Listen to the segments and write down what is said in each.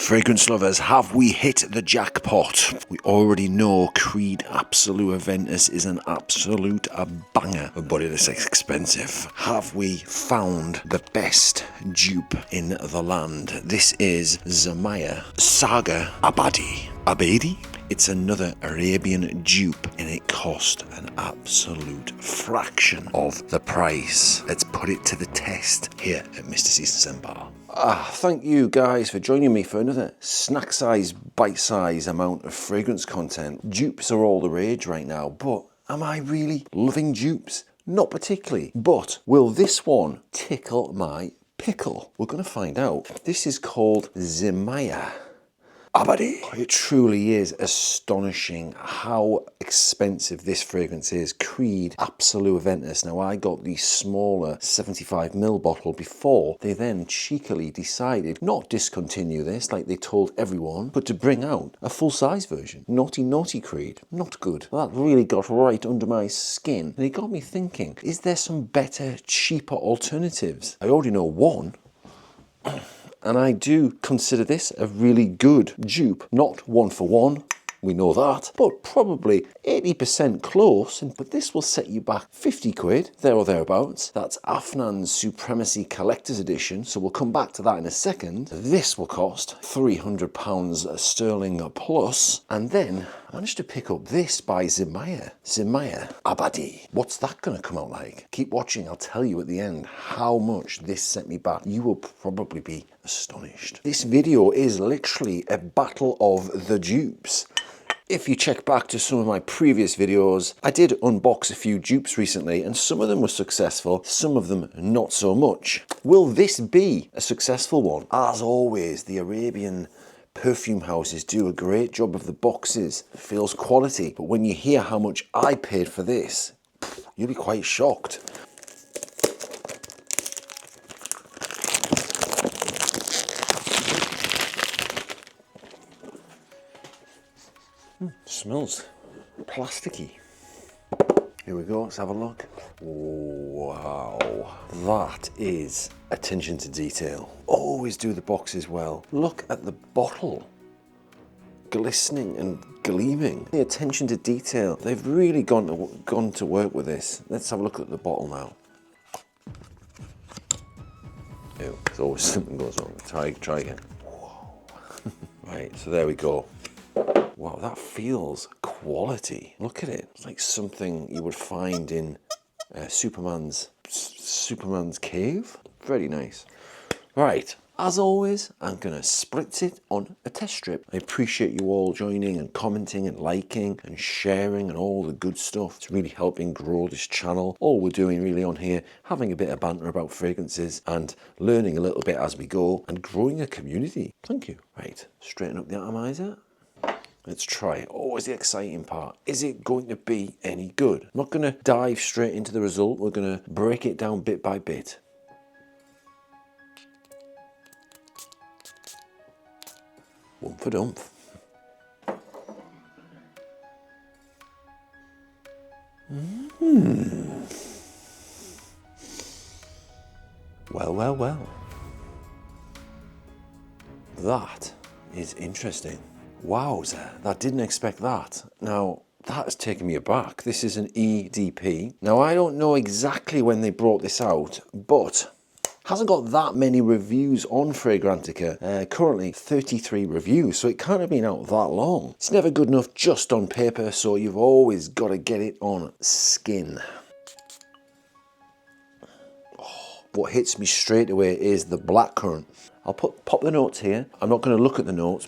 Fragrance lovers, have we hit the jackpot? We already know Creed Absolu Aventus is an absolute banger, but it is expensive. Have we found the best dupe in the land? This is Zimaya Abadi. It's another Arabian dupe and it cost an absolute fraction of the price. Let's put it to the test here at Mr. Season Bar. Thank you guys for joining me for another snack size, bite size amount of fragrance content. Dupes are all the rage right now, but am I really loving dupes? Not particularly, but will this one tickle my pickle? We're going to find out. This is called Zimaya Abadi. It truly is astonishing how expensive this fragrance is. Creed Absolu Aventus. Now I got the smaller 75ml bottle before they then cheekily decided not discontinue this like they told everyone, but to bring out a full-size version. Naughty Creed. Not good. That really got right under my skin. And it got me thinking, is there some better, cheaper alternatives? I already know one. And I do consider this a really good dupe. Not one for one, we know that, but probably 80% close. But this will set you back 50 quid, there or thereabouts. That's Afnan Supremacy Collector's Edition, so we'll come back to that in a second. This will cost £300 sterling plus. And then I managed to pick up this by Zimaya Abadi. What's that going to come out like? Keep watching, I'll tell you at the end how much this set me back. You will probably be astonished. This video is literally a battle of the dupes. If you check back to some of my previous videos, I did unbox a few dupes recently and some of them were successful, some of them not so much. Will this be a successful one? As always, the Arabian perfume houses do a great job of the boxes. It feels quality, but when you hear how much I paid for this, you'll be quite shocked. Smells plasticky. Here we go, let's have a look. Wow, that is attention to detail. Always do the boxes well. Look at the bottle, glistening and gleaming. The attention to detail, they've really gone to work with this. Let's have a look at the bottle now. Ew, there's always something goes wrong. Try again. Whoa. Right, so there we go. Wow, that feels quality. Look at it. It's like something you would find in Superman's cave. Very nice. Right, as always, I'm going to spritz it on a test strip. I appreciate you all joining and commenting and liking and sharing and all the good stuff. It's really helping grow this channel. All we're doing really on here, having a bit of banter about fragrances and learning a little bit as we go and growing a community. Thank you. Right, straighten up the atomizer. Let's try it. Always the exciting part. Is it going to be any good? I'm not going to dive straight into the result. We're going to break it down bit by bit. One for dumph. Well. That is interesting. Wowza, I didn't expect that. Now, that has taken me aback. This is an EDP. Now, I don't know exactly when they brought this out, but hasn't got that many reviews on Fragrantica. Currently 33 reviews, so it can't have been out that long. It's never good enough just on paper, so you've always got to get it on skin. Oh, what hits me straight away is the blackcurrant. I'll pop the notes here. I'm not going to look at the notes.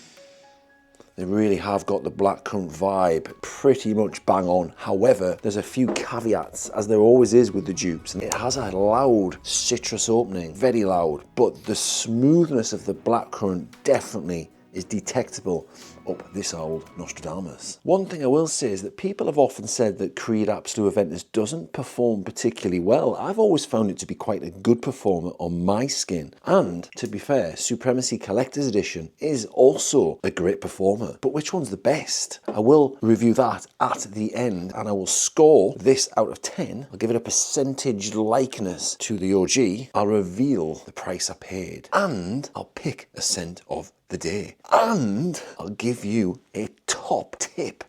They really have got the blackcurrant vibe pretty much bang on. However, there's a few caveats, as there always is with the dupes. And it has a loud citrus opening, very loud, but the smoothness of the blackcurrant definitely is detectable up this old Nostradamus. One thing I will say is that people have often said that Creed Absolu Aventus doesn't perform particularly well. I've always found it to be quite a good performer on my skin. And to be fair, Supremacy Collector's Edition is also a great performer. But which one's the best? I will review that at the end and I will score this out of 10. I'll give it a percentage likeness to the OG. I'll reveal the price I paid and I'll pick a scent of the day. And I'll give you a top tip.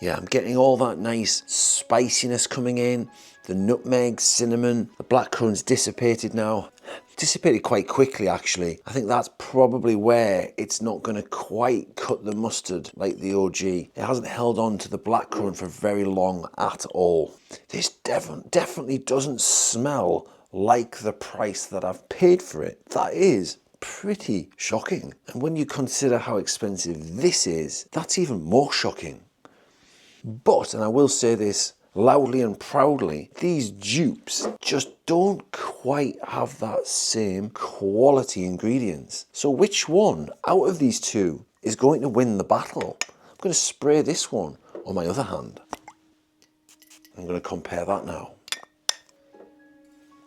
Yeah, I'm getting all that nice spiciness coming in. The nutmeg, cinnamon, the blackcurrant's dissipated now. Dissipated quite quickly, actually. I think that's probably where it's not going to quite cut the mustard like the OG. It hasn't held on to the blackcurrant for very long at all. This definitely doesn't smell like the price that I've paid for it. That is pretty shocking. And when you consider how expensive this is, that's even more shocking. But, and I will say this loudly and proudly, these dupes just don't quite have that same quality ingredients. So which one out of these two is going to win the battle? I'm going to spray this one on my other hand. I'm going to compare that now.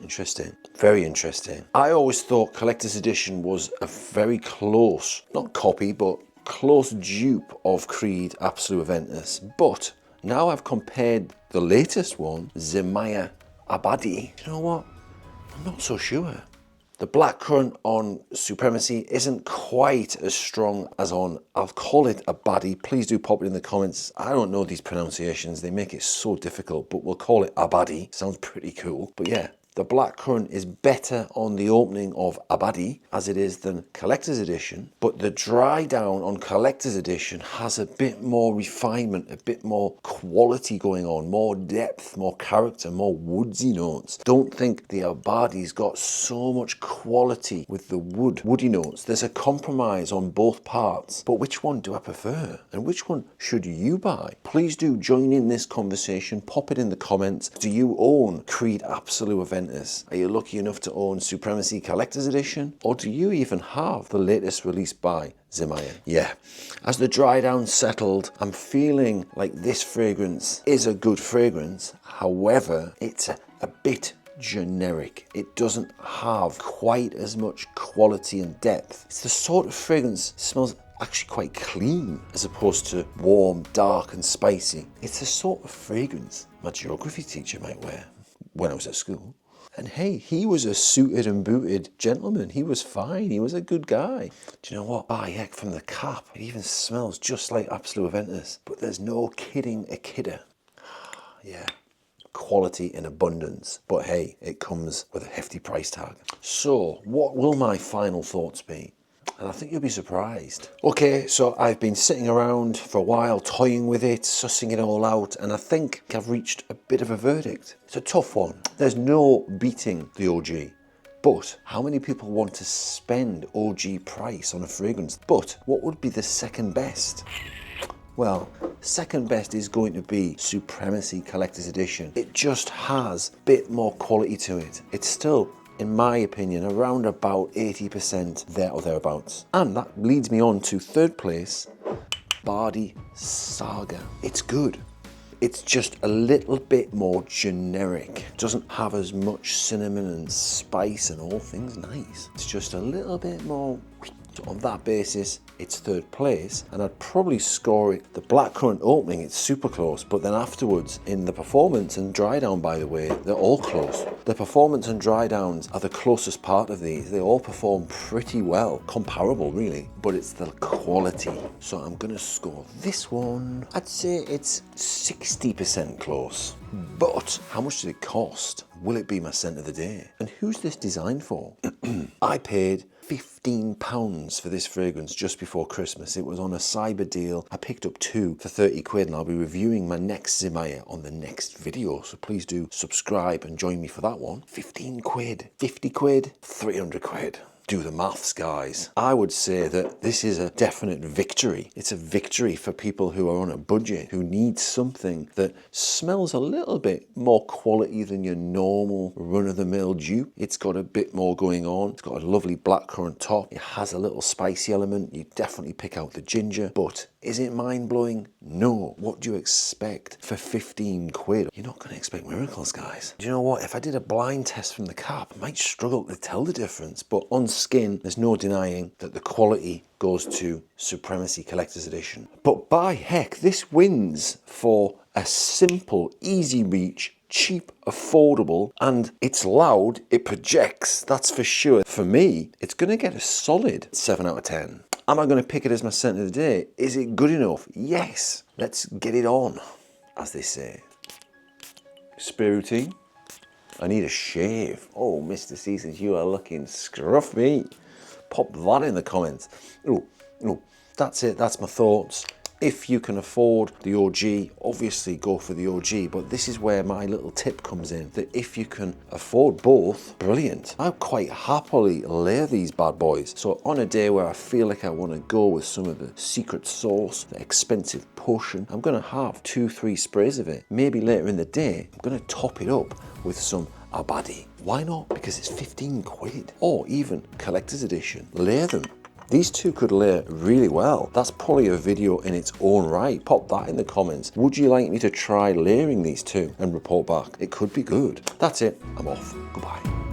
Interesting. Very interesting. I always thought Collector's Edition was a very close, not copy, but close dupe of Creed Absolu Aventus. But now I've compared the latest one, Zimaya Abadi. You know what? I'm not so sure. The blackcurrant on Supremacy isn't quite as strong as on, I'll call it Abadi. Please do pop it in the comments. I don't know these pronunciations. They make it so difficult, but we'll call it Abadi. Sounds pretty cool. But yeah, the blackcurrant is better on the opening of Abadi as it is than Collector's Edition, but the dry down on Collector's Edition has a bit more refinement, a bit more quality going on, more depth, more character, more woodsy notes. Don't think the Abadi's got so much quality with the woody notes. There's a compromise on both parts, but which one do I prefer? And which one should you buy? Please do join in this conversation, pop it in the comments. Do you own Creed Absolu Aventus? Are you lucky enough to own Supremacy Collector's Edition? Or do you even have the latest release by Zimaya? Yeah, as the dry down settled, I'm feeling like this fragrance is a good fragrance. However, it's a bit generic. It doesn't have quite as much quality and depth. It's the sort of fragrance that smells actually quite clean as opposed to warm, dark and spicy. It's the sort of fragrance my geography teacher might wear when I was at school. And hey, he was a suited and booted gentleman. He was fine. He was a good guy. Do you know what? Ah, heck, from the cap, it even smells just like Absolu Aventus. But there's no kidding a kidder. Yeah, quality in abundance. But hey, it comes with a hefty price tag. So, what will my final thoughts be? And I think you'll be surprised. Okay, so I've been sitting around for a while, toying with it, sussing it all out, and I think I've reached a bit of a verdict. It's a tough one. There's no beating the OG. But how many people want to spend OG price on a fragrance? But what would be the second best? Well, second best is going to be Supremacy Collector's Edition. It just has a bit more quality to it. It's still, in my opinion, around about 80% there or thereabouts. And that leads me on to third place, Bardi Saga. It's good. It's just a little bit more generic. It doesn't have as much cinnamon and spice and all things nice. It's just a little bit more. So on that basis, it's third place, and I'd probably score it. The blackcurrant opening, it's super close, but then afterwards, in the performance and dry down, by the way, they're all close. The performance and dry downs are the closest part of these. They all perform pretty well, comparable really, but it's the quality. So I'm gonna score this one. I'd say it's 60% close. But how much did it cost? Will it be my scent of the day? And who's this designed for? I paid £15 for this fragrance just before Christmas. It was on a cyber deal. I picked up 2 for 30 quid, and I'll be reviewing my next Zimaya on the next video. So please do subscribe and join me for that one. 15 quid, 50 quid, 300 quid. Do the maths, guys. I would say that this is a definite victory. It's a victory for people who are on a budget, who need something that smells a little bit more quality than your normal run-of-the-mill dupe. It's got a bit more going on. It's got a lovely blackcurrant top. It has a little spicy element. You definitely pick out the ginger, but is it mind-blowing? No. What do you expect for 15 quid? You're not going to expect miracles, guys. Do you know what? If I did a blind test from the cap, I might struggle to tell the difference, but on skin, there's no denying that the quality goes to Supremacy Collector's Edition. But by heck, this wins for a simple, easy reach cheap, affordable, and it's loud, it projects, that's for sure. For me, it's going to get a solid 7 out of 10. Am I going to pick it as my scent of the day? Is it good enough? Yes. Let's get it on, as they say. Spray routine. I need a shave. Oh, Mr. Seasons, you are looking scruffy. Pop that in the comments. Oh, that's it. That's my thoughts. If you can afford the OG, obviously go for the OG, but this is where my little tip comes in, that if you can afford both, brilliant. I'll quite happily layer these bad boys. So on a day where I feel like I want to go with some of the secret sauce, the expensive potion, I'm going to have 2-3 sprays of it. Maybe later in the day, I'm going to top it up with some Abadi. Why not? Because it's 15 quid. Or even collector's edition. Layer them. These two could layer really well. That's probably a video in its own right. Pop that in the comments. Would you like me to try layering these two and report back? It could be good. That's it. I'm off. Goodbye.